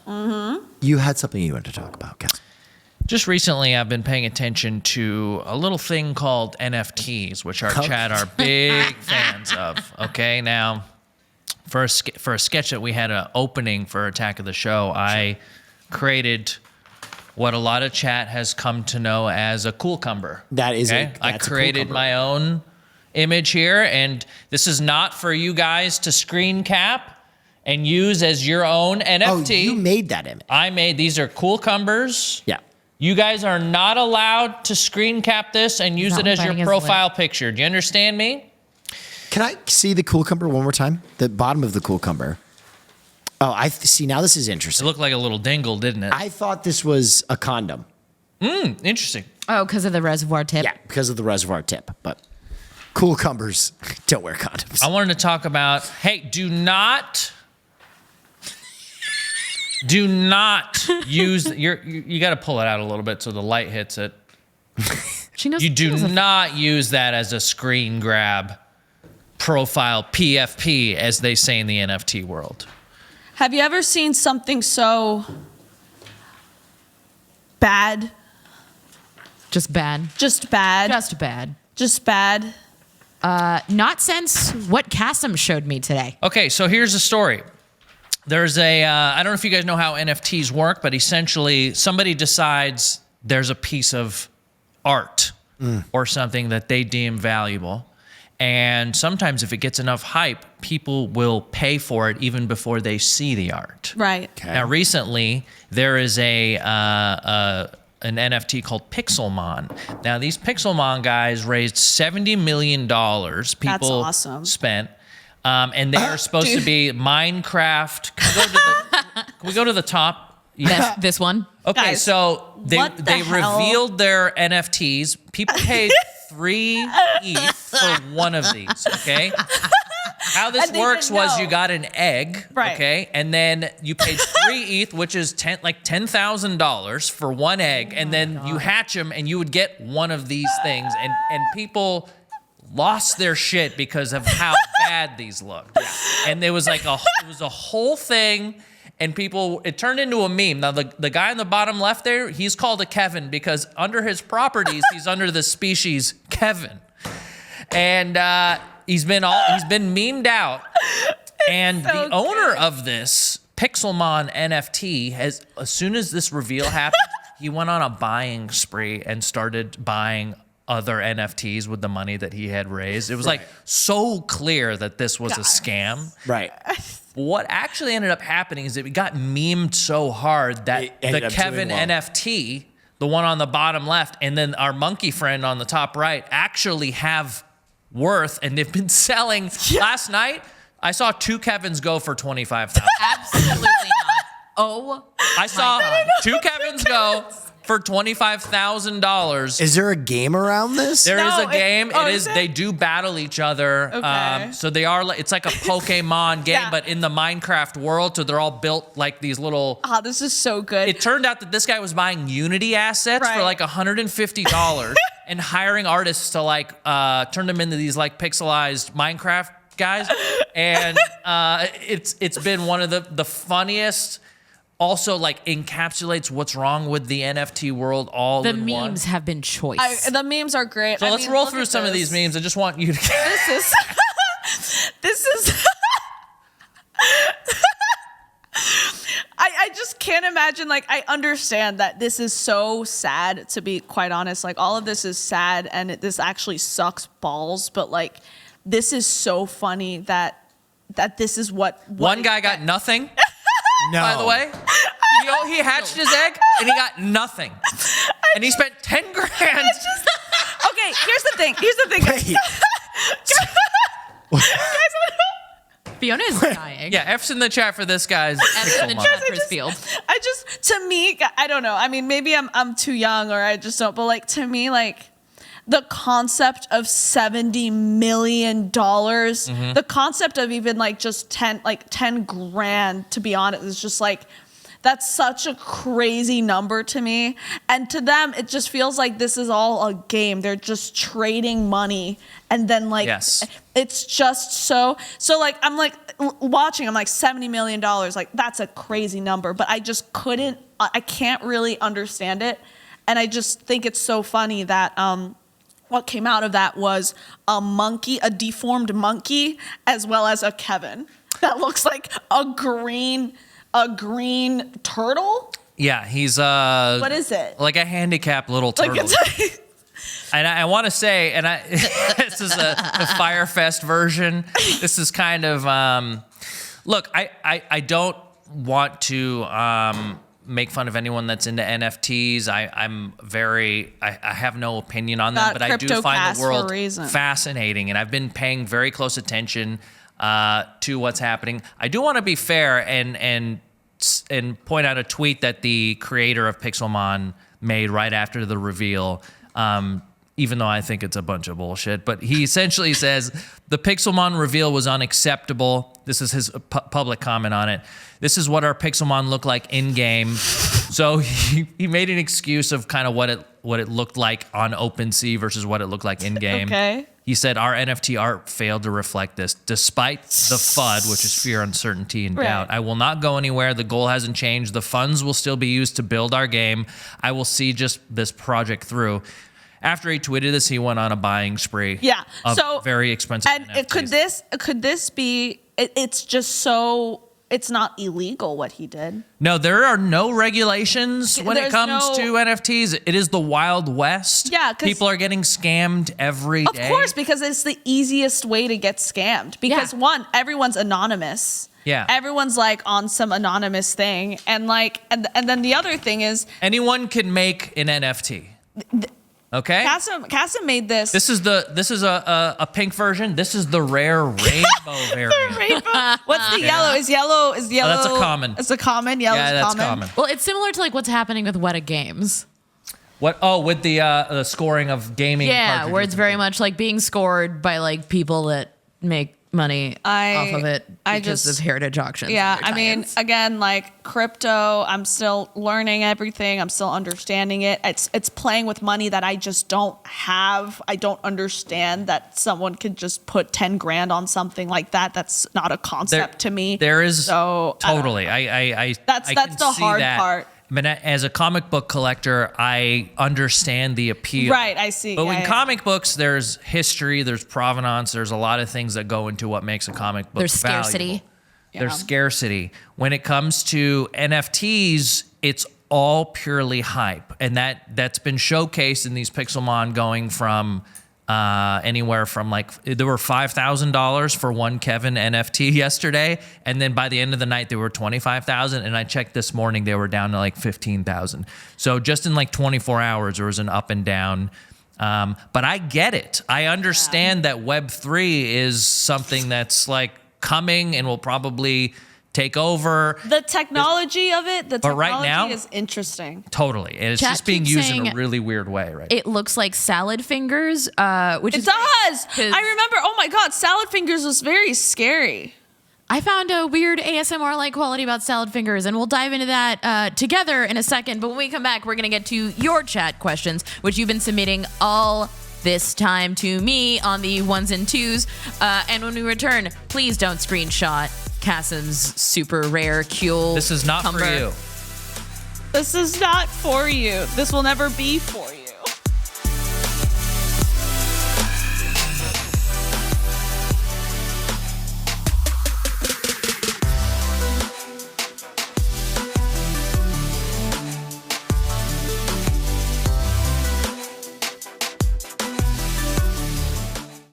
you had something you wanted to talk about, Cass. Just recently, I've been paying attention to a little thing called NFTs, which our chat are big fans of. Okay, now, for a sketch that we had an opening for Attack of the Show, I created what a lot of chat has come to know as a cucumber. That is I created my own image here, and this is not for you guys to screen cap and use as your own NFT. Oh, you made that image. I made, these are cucumbers. Yeah. You guys are not allowed to screen cap this and use it as your profile picture. Do you understand me? Can I see the cucumber one more time? The bottom of the cucumber. Oh, I see. Now this is It interesting. looked like a little dingle, didn't it? I thought this was a condom. Interesting. Oh, because of the reservoir tip? Yeah, because of the reservoir tip. But cucumbers don't wear condoms. I wanted to talk about, hey, do not use you got to pull it out a little bit so the light hits it. She knows. You do not use that as a screen grab profile PFP, as they say in the NFT world. Have you ever seen something so bad? Just bad. Just bad. Just bad. Just bad. Not since what Kasim showed me today. Okay, so here's the story. There's I don't know if you guys know how NFTs work, but essentially somebody decides there's a piece of art or something that they deem valuable. And sometimes if it gets enough hype, people will pay for it even before they see the art. Right. Okay. Now, recently, there is an NFT called Pixelmon. Now, these Pixelmon guys raised $70 million. People awesome. spent. And they are supposed to be Minecraft. Can we go to the top? Yeah. This one? Okay, Guys, so they what the hell? revealed their NFTs. People paid 3 ETH for one of these, okay? How this And they works didn't was know. you got an egg, Right. okay? And then you paid 3 ETH, which is $10,000 for one egg, and then you hatch them and you would get one of these things, and people lost their shit because of how bad these looked. Yeah. And it was like a whole thing. And it turned into a meme. Now, the guy in the bottom left there, he's called a Kevin because under his properties, he's under the species Kevin. And he's been memed out. And the owner of this Pixelmon NFT as soon as this reveal happened, he went on a buying spree and started buying other NFTs with the money that he had raised. It was like so clear that this was a scam. Right. What actually ended up happening is it got memed so hard that the Kevin NFT, the one on the bottom left, and then our monkey friend on the top right actually have worth, and they've been selling. Last night, I saw 2 Kevins go for $25,000. Absolutely not. Oh, I saw 2 Kevins go for $25,000. Is there a game around this? There is a game. Is it? They do battle each other. Okay. So they are. It's like a Pokemon game, Yeah. but in the Minecraft world. So they're all built like these little. Oh, this is so good. It turned out that this guy was buying Unity assets for Right. like $150 and hiring artists to like turn them into these like pixelized Minecraft guys. And it's been one of the funniest. Also, like, encapsulates what's wrong with the NFT world all the in one. memes have been choice. The memes are great. So let's roll through some of these memes. I just want you to. This is. I just can't imagine. Like, I understand that this is so sad, to be quite honest. Like, all of this is sad, and this actually sucks balls. But like, this is so funny that this is what One guy got nothing. No. By the way, he hatched his egg and he got nothing, and he spent 10 grand. Okay, here's the thing. Wait. Fiona is dying. Yeah, F's in the chat for this guy's. F's in the Pixelmon. chat for his field. To me, I don't know. I mean, maybe I'm too young, or I just don't. But like, to me, like, the concept of $70 million, the concept of even like just 10 grand, to be honest, is just like, That's such a crazy number to me. And to them, it just feels like this is all a game. They're just trading money. And then like, Yes. it's just so like, I'm like watching, I'm like $70 million. Like that's a crazy number, but I just I can't really understand it. And I just think it's so funny that, what came out of that was a deformed monkey, as well as a Kevin that looks like a green turtle. Yeah, he's What is it? like a handicapped little turtle. Like it's And I want to say, this is the Firefest version. This is kind of, look, I don't want to make fun of anyone that's into NFTs. I have no opinion on them, Got but I do find CryptoCast the for a world reason. fascinating, and I've been paying very close attention to what's happening. I do want to be fair and point out a tweet that the creator of Pixelmon made right after the reveal. Even though I think it's a bunch of bullshit, but he essentially says the Pixelmon reveal was unacceptable. This is his public comment on it. This is what our Pixelmon look like in game. So he made an excuse of kind of what it looked like on OpenSea versus what it looked like in game. Okay. He said our NFT art failed to reflect this, despite the FUD, which is fear, uncertainty, and doubt. I will not go anywhere. The goal hasn't changed. The funds will still be used to build our game. I will see just this project through. After he tweeted this, he went on a buying spree. Yeah. Of So very expensive and NFTs. could this be? It's just so. It's not illegal what he did. No, there are no regulations when it There's comes no- to NFTs. It is the Wild West. Yeah, 'cause- people are getting scammed every day. Of course, because it's the easiest way to get scammed. Because Yeah. one, everyone's anonymous. Yeah. Everyone's like on some anonymous thing, and like, and then the other thing is, Anyone can make an NFT. Okay. Kasim made this. This is a pink version. This is the rare rainbow variant. rainbow. What's the yellow? Is yellow? that's a common. It's a common. Yellow Yeah, is that's common. Well, it's similar to like what's happening with Weta Games. What? Oh, with the scoring of gaming. Yeah, cartridges where it's and very things. much like being scored by like people that make money off of it because of heritage auctions. Yeah, and I their mean, tie-ins. again, like crypto, I'm still learning everything. I'm still understanding it. It's playing with money that I just don't have. I don't understand that someone could just put 10 grand on something like that. That's not a concept to me. There is So, I don't totally. I That's can the see hard that. part. I mean, as a comic book collector, I understand the appeal. Right, I see. But Yeah, in yeah. comic books, there's history, there's provenance, there's a lot of things that go into what makes a comic book There's scarcity. valuable. Yeah. There's scarcity. When it comes to NFTs, it's all purely hype, and that's been showcased in these Pixelmon going from anywhere from like there were $5,000 for one Kevin NFT yesterday, and then by the end of the night they were 25,000, and I checked this morning they were down to like 15,000. So just in like 24 hours there was an up and down. But I get it. I understand that Web3 is something that's like coming and will probably take over. The technology of it, But right now- is interesting. Totally. And it's Chat just being keeps used in a saying really weird way, right? it looks like salad fingers, which It is does. 'cause- I remember. Oh my God, salad fingers was very scary. I found a weird ASMR-like quality about salad fingers, and we'll dive into that together in a second. But when we come back, we're going to get to your chat questions, which you've been submitting all this time to me on the ones and twos. And when we return, please don't screenshot Kasim's super rare Kuehl. This is not for Cumber. you. This is not for you. This will never be for you.